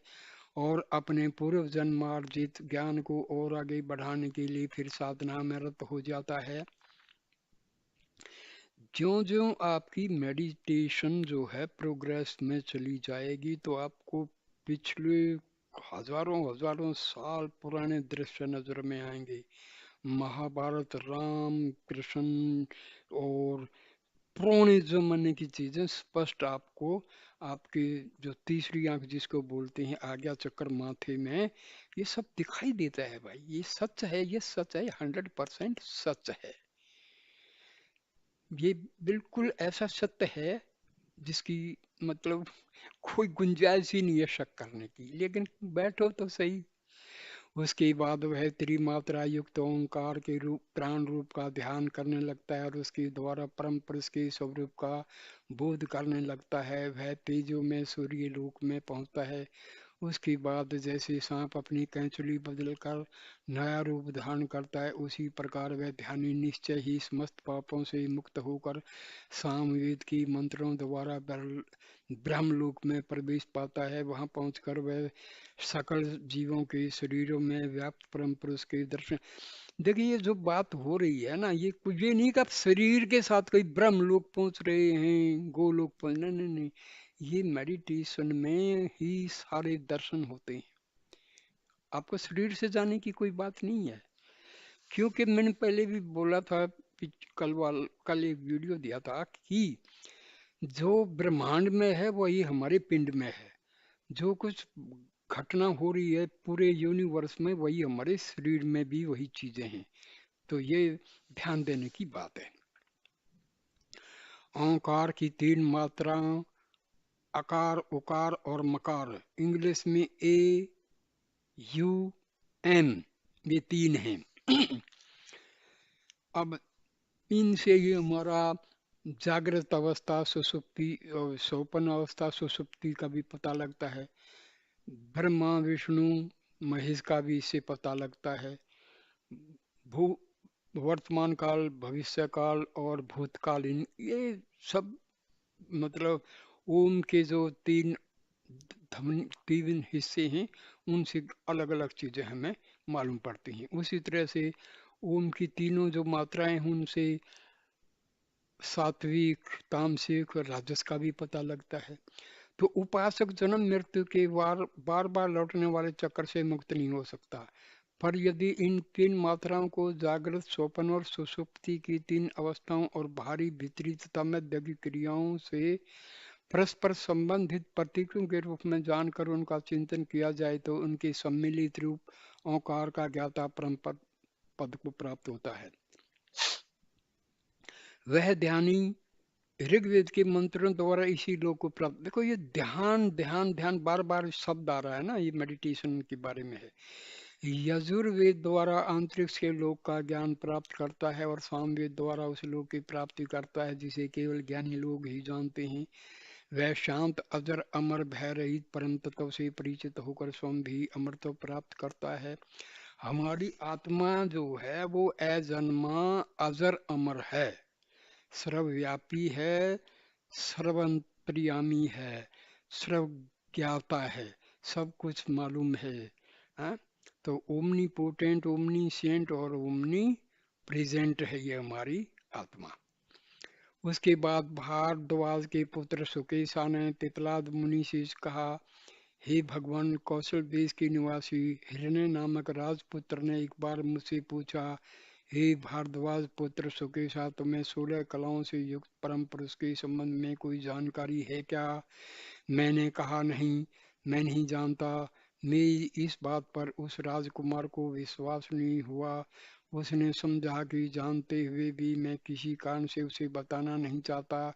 Speaker 1: और अपने पूर्व जन्मार्जित ज्ञान को और आगे बढ़ाने के लिए फिर साधना में रत हो जाता है। ज्यों ज्यों आपकी मेडिटेशन जो है प्रोग्रेस में चली जाएगी, तो आपको पिछले हजारों हजारों साल पुराने दृश्य नजर में आएंगे। महाभारत, राम कृष्ण और पुराने जमाने की चीजें स्पष्ट आपको, आपके जो तीसरी आंख जिसको बोलते हैं, आज्ञा चक्र माथे में, ये सब दिखाई देता है भाई। ये सच है, ये सच है, 100% सच है। ये बिल्कुल ऐसा सत्य है जिसकी मतलब कोई गुंजाइश ही नहीं है शक करने की। लेकिन बैठो तो सही। उसके बाद वह त्रिमात्रा युक्त ओंकार के रूप, प्राण रूप का ध्यान करने लगता है और उसके द्वारा परम पुरुष के स्वरूप का बोध करने लगता है। वह तेजो में सूर्य लोक में पहुंचता है। उसके बाद जैसे सांप अपनी कैंचुली बदलकर नया रूप धारण करता है, उसी प्रकार वह ध्यानी निश्चय ही समस्त पापों से मुक्त होकर सामवेद की मंत्रों द्वारा ब्रह्मलोक में प्रवेश पाता है। वहां पहुंचकर वह सकल जीवों के शरीरों में व्याप्त परम पुरुष के दर्शन। देखिए, ये जो बात हो रही है ना, ये कुछ ये नहीं कि आप शरीर के साथ कोई ब्रह्मलोक पहुंच रहे हैं, गोलोक पहुंच, नहीं नहीं नहीं, ये मेडिटेशन में ही सारे दर्शन होते हैं। आपको शरीर से जाने की कोई बात नहीं है, क्योंकि मैंने पहले भी बोला था, कल एक वीडियो दिया था कि जो ब्रह्मांड में है वही हमारे पिंड में है। जो कुछ घटना हो रही है पूरे यूनिवर्स में, वही हमारे शरीर में भी वही चीजें हैं। तो ये ध्यान देने की बात है। ओंकार की 3 मात्राएं, अकार, उकार और मकार, इंग्लिश में ए यू एम, ये 3 हैं। अब इनसे ही हमारा जागृत अवस्था, सुसुप्ति, स्वप्न अवस्था, सुसुप्ति का भी पता लगता है। ब्रह्मा विष्णु महेश का भी इससे पता लगता है। भू वर्तमान काल, भविष्य काल और भूतकालीन, ये सब मतलब ओम के जो 3 हिस्से हैं, उनसे अलग अलग चीजें हमें मालूम पड़ती हैं। उसी तरह से ओम की तीनों जो मात्राएं हैं, उनसे सात्विक, तामसिक और राजस का भी पता लगता है। तो उपासक जन्म मृत्यु के बार बार लौटने वाले चक्र से मुक्त नहीं हो सकता। पर यदि इन 3 मात्राओं को जागृत, स्वप्न और सुषुप्ति की 3 अवस्थाओं और बाहरी भीतरी तथा मध्य की क्रियाओं से परस्पर संबंधित प्रतीकों के रूप में जानकर उनका चिंतन किया जाए तो उनके सम्मिलित रूप ओंकार का ज्ञाता परम पद पद को प्राप्त होता है। वह ध्यानी ऋग्वेद के मंत्रों द्वारा इसी लोक को प्राप्त, देखो ये ध्यान ध्यान ध्यान बार बार शब्द आ रहा है ना, ये मेडिटेशन के बारे में है। यजुर्वेद द्वारा अंतरिक्ष के लोक का ज्ञान प्राप्त करता है और सामवेद द्वारा उस लोक की प्राप्ति करता है जिसे केवल ज्ञानी लोग ही जानते हैं। वह शांत अजर अमर भय रहित परम तत्व से परिचित होकर स्वयं भी अमरत्व प्राप्त करता है। हमारी आत्मा जो है वो अजन्मा अजर अमर है, सर्वव्यापी है, सर्वंतर्यामी है, सर्वज्ञाता है, सब कुछ मालूम है। हाँ? तो ओमनी पोटेंट, ओमनी सेंट और ओमनी प्रेजेंट है ये हमारी आत्मा। उसके बाद भारद्वाज के पुत्र सुकेशा ने तितलाद मुनि से कहा, हे भगवान, कौशल देश के निवासी हिरण्य नामक राजपुत्र ने एक बार मुझसे पूछा, हे भारद्वाज पुत्र सुकेशा, तुम्हें 16 कलाओं से युक्त परम पुरुष के संबंध में कोई जानकारी है क्या? मैंने कहा, नहीं, मैं नहीं जानता। मेरी इस बात पर उस राजकुमार को विश्वास नहीं हुआ। उसने समझा कि जानते हुए भी मैं किसी कारण से उसे बताना नहीं चाहता।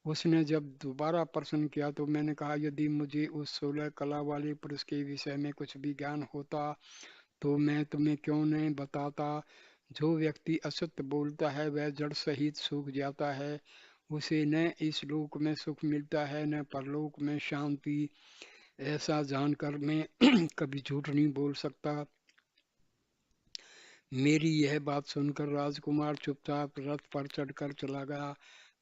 Speaker 1: उसने जब दोबारा प्रश्न किया तो मैंने कहा, यदि मुझे उस 16 कला वाले पुरुष के विषय में कुछ भी ज्ञान होता तो मैं तुम्हें क्यों नहीं बताता। जो व्यक्ति असत्य बोलता है वह जड़ सहित सूख जाता है। उसे न इस लोक में सुख मिलता है न परलोक में शांति। ऐसा जानकर मैं कभी झूठ नहीं बोल सकता। मेरी यह बात सुनकर राजकुमार चुपचाप रथ पर चढ़कर चला गया।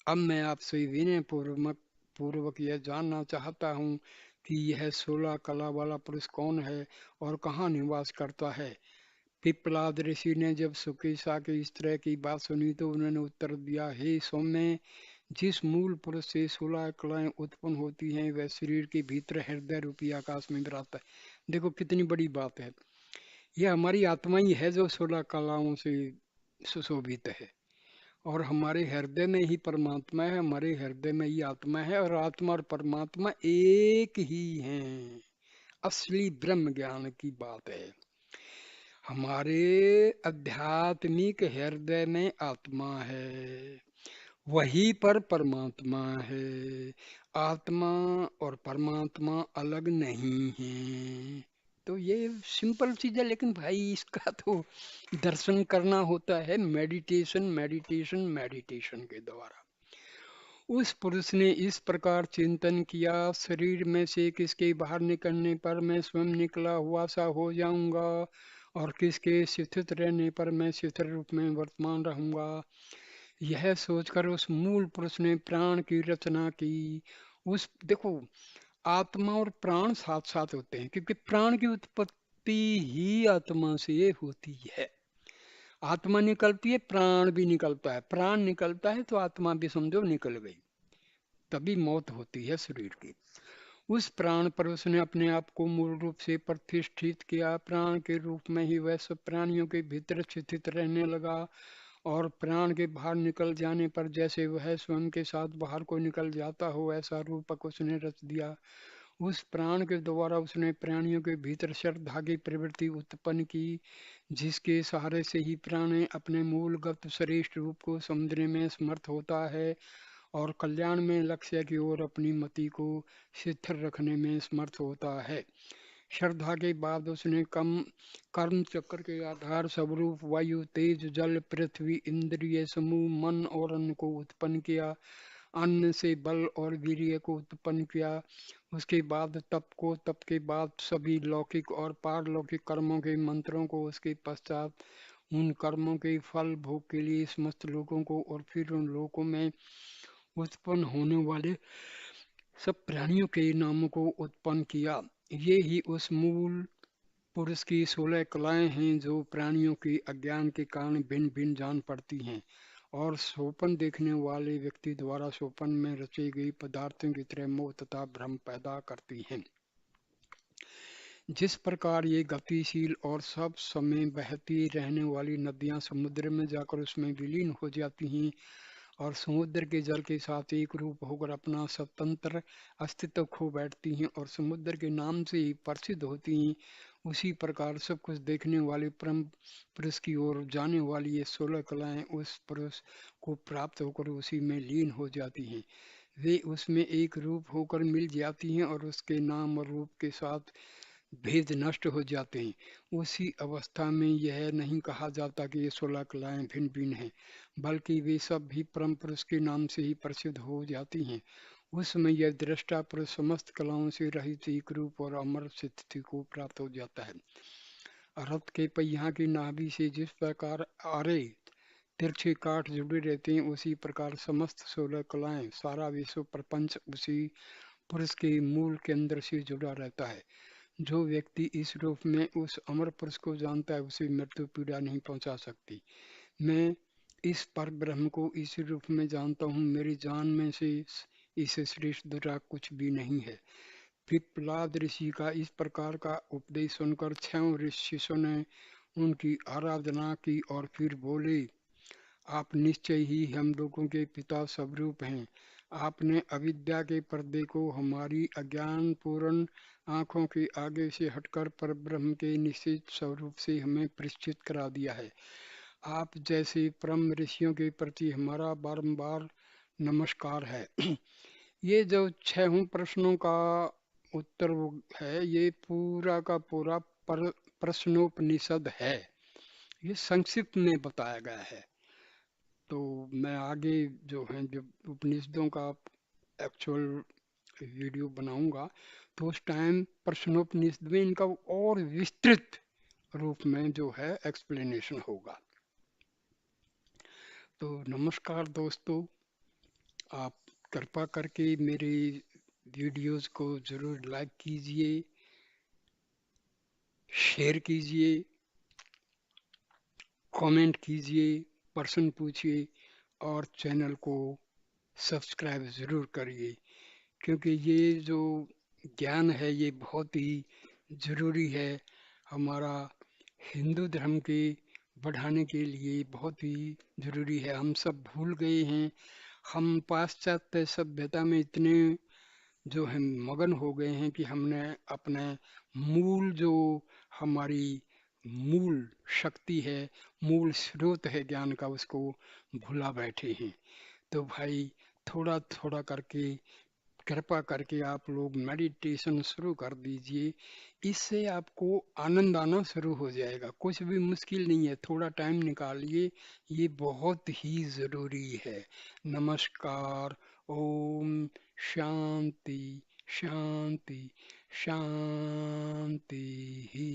Speaker 1: अब मैं आपसे विनय पूर्वक यह जानना चाहता हूँ कि यह 16 कला वाला पुरुष कौन है और कहाँ निवास करता है। पिप्पलाद ऋषि ने जब सुकेशा की इस तरह की बात सुनी तो उन्होंने उत्तर दिया, हे सौम्य, जिस मूल पुरुष से 16 कलाएं उत्पन्न होती हैं वह शरीर के भीतर हृदय रूपी आकाश में विराजता है। देखो कितनी बड़ी बात है, यह हमारी आत्मा ही है जो 16 कलाओं से सुशोभित है और हमारे हृदय में ही परमात्मा है, हमारे हृदय में ही आत्मा है और आत्मा और परमात्मा एक ही हैं। असली ब्रह्म ज्ञान की बात है। हमारे आध्यात्मिक हृदय में आत्मा है, वही पर परमात्मा है। आत्मा और परमात्मा अलग नहीं है। तो ये सिंपल चीज है, लेकिन भाई इसका तो दर्शन करना होता है मेडिटेशन मेडिटेशन मेडिटेशन के द्वारा। उस पुरुष ने इस प्रकार चिंतन किया, शरीर में से किसके बाहर निकलने पर मैं स्वयं निकला हुआ सा हो जाऊंगा और किसके शिथित रहने पर मैं शिथिल रूप में वर्तमान रहूंगा। यह सोचकर उस मूल पुरुष ने प्राण की रचना की। उस देखो, आत्मा और प्राण साथ साथ होते हैं क्योंकि प्राण की उत्पत्ति ही आत्मा से होती है। आत्मा निकलती है, प्राण भी निकलता है, प्राण निकलता है तो आत्मा भी समझो निकल गई, तभी मौत होती है शरीर की। उस प्राण पर उसने अपने आप को मूल रूप से प्रतिष्ठित किया। प्राण के रूप में ही वह सब प्राणियों के भीतर स्थित रहने लगा और प्राण के बाहर निकल जाने पर जैसे वह स्वयं के साथ बाहर को निकल जाता हो ऐसा रूपक उसने रच दिया। उस प्राण के द्वारा उसने प्राणियों के भीतर श्रद्धा की प्रवृत्ति उत्पन्न की, जिसके सहारे से ही प्राण अपने मूलगत श्रेष्ठ रूप को समझने में समर्थ होता है और कल्याण में लक्ष्य की ओर अपनी मति को स्थिर रखने में समर्थ होता है। श्रद्धा के बाद उसने कम कर्म चक्र के आधार स्वरूप वायु, तेज, जल, पृथ्वी, इंद्रिय समूह, मन और अन्न को उत्पन्न किया। अन्न से बल और वीर्य को उत्पन्न किया। उसके बाद तप को, तप के बाद सभी लौकिक और पारलौकिक कर्मों के मंत्रों को, उसके पश्चात उन कर्मों के फल भोग के लिए समस्त लोगों को और फिर उन लोगों में उत्पन्न होने वाले सब प्राणियों के नामों को उत्पन्न किया। ये ही उस मूल पुरुष की 16 कलाएं हैं जो प्राणियों के अज्ञान के कारण भिन्न भिन्न जान पड़ती हैं और स्वप्न देखने वाले व्यक्ति द्वारा स्वप्न में रची गई पदार्थों की तरह मोह तथा भ्रम पैदा करती हैं। जिस प्रकार ये गतिशील और सब समय बहती रहने वाली नदियां समुद्र में जाकर उसमें विलीन हो जाती हैं और समुद्र के जल के साथ एक रूप होकर अपना स्वतंत्र अस्तित्व खो बैठती हैं और समुद्र के नाम से ही प्रसिद्ध होती हैं। उसी प्रकार सब कुछ देखने वाले परम पुरुष की ओर जाने वाली ये 16 कलाएं उस पुरुष को प्राप्त होकर उसी में लीन हो जाती हैं। वे उसमें एक रूप होकर मिल जाती हैं और उसके नाम और रूप के साथ भेद नष्ट हो जाते हैं। उसी अवस्था में यह नहीं कहा जाता कि ये 16 कलाएं भिन्न भिन्न हैं, बल्कि वे सब भी परम पुरुष के नाम से ही प्रसिद्ध हो जाती हैं। उस समय यह दृष्टा पुरुष समस्त कलाओं से रहित एक रूप और अमर स्थिति को प्राप्त हो जाता है। रथ के पहिया की नाभि से जिस प्रकार आरे तिरछे काठ जुड़े रहते हैं, उसी प्रकार समस्त 16 कलाएं, सारा विश्व प्रपंच उसी पुरुष के मूल के अंदर से जुड़ा रहता है। जो व्यक्ति इस रूप में उस अमर पुरुष को जानता है, उसे मृत्यु पीड़ा नहीं पहुंचा सकती। मैं इस पर ब्रह्म को इस रूप में जानता हूँ, मेरी जान में से इससे श्रेष्ठ दूसरा कुछ भी नहीं है। पिप्पलाद ऋषि का इस प्रकार का उपदेश सुनकर 6 शिष्यों ने उनकी आराधना की और फिर बोले, आप निश्चय ही हम लोगों के पिता स्वरूप हैं। आपने अविद्या के पर्दे को हमारी अज्ञानपूर्ण आँखों के आगे से हटकर परब्रह्म के निश्चित स्वरूप से हमें परिचित करा दिया है। आप जैसे परम ऋषियों के प्रति हमारा बारंबार नमस्कार है। ये जो 6 प्रश्नों का उत्तर है, ये पूरा का पूरा प्रश्नोपनिषद है। ये संक्षिप्त में बताया गया है। तो मैं आगे जो है जब उपनिषदों का एक्चुअल वीडियो बनाऊंगा, तो उस टाइम प्रश्नोपनिषद में इनका और विस्तृत रूप में जो है एक्सप्लेनेशन होगा। तो नमस्कार दोस्तों, आप कृपा करके मेरे वीडियोस को ज़रूर लाइक कीजिए, शेयर कीजिए, कमेंट कीजिए, प्रश्न पूछिए और चैनल को सब्सक्राइब ज़रूर करिए, क्योंकि ये जो ज्ञान है ये बहुत ही ज़रूरी है। हमारा हिंदू धर्म के बढ़ाने के लिए बहुत ही ज़रूरी है। हम सब भूल गए हैं, हम पाश्चात्य सभ्यता में इतने जो है मगन हो गए हैं कि हमने अपने मूल जो हमारी मूल शक्ति है, मूल स्रोत है ज्ञान का, उसको भुला बैठे हैं। तो भाई थोड़ा थोड़ा करके कृपा करके आप लोग मेडिटेशन शुरू कर दीजिए। इससे आपको आनंद आना शुरू हो जाएगा। कुछ भी मुश्किल नहीं है, थोड़ा टाइम निकालिए, ये बहुत ही ज़रूरी है। नमस्कार। ओम शांति शांति शांति ही।